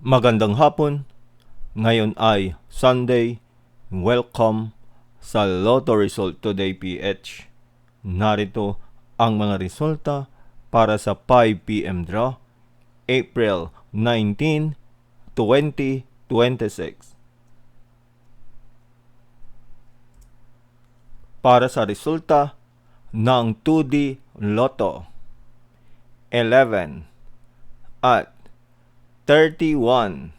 Magandang hapon. Ngayon ay Sunday. Welcome sa Lotto Result Today PH. Narito ang mga resulta para sa 5 p.m. draw, April 19, 2026. Para sa resulta ng 2D Lotto, 11 at 31.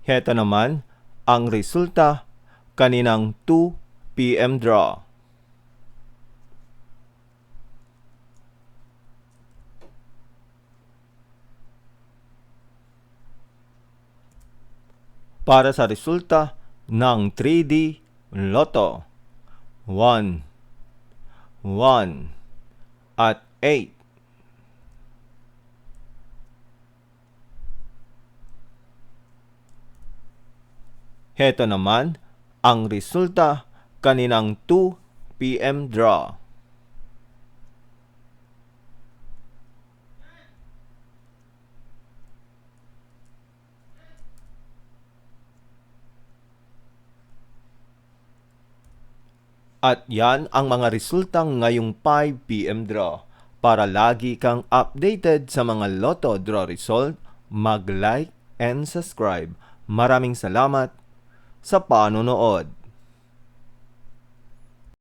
Heto naman ang resulta kaninang 2 p.m. draw. Para sa resulta ng 3D Lotto, 1, 1 at 8. Heto naman ang resulta kaninang 2 p.m. draw. At yan ang mga resultang ngayong 5 p.m. draw. Para lagi kang updated sa mga Lotto draw result, mag-like and subscribe. Maraming salamat sa panonood.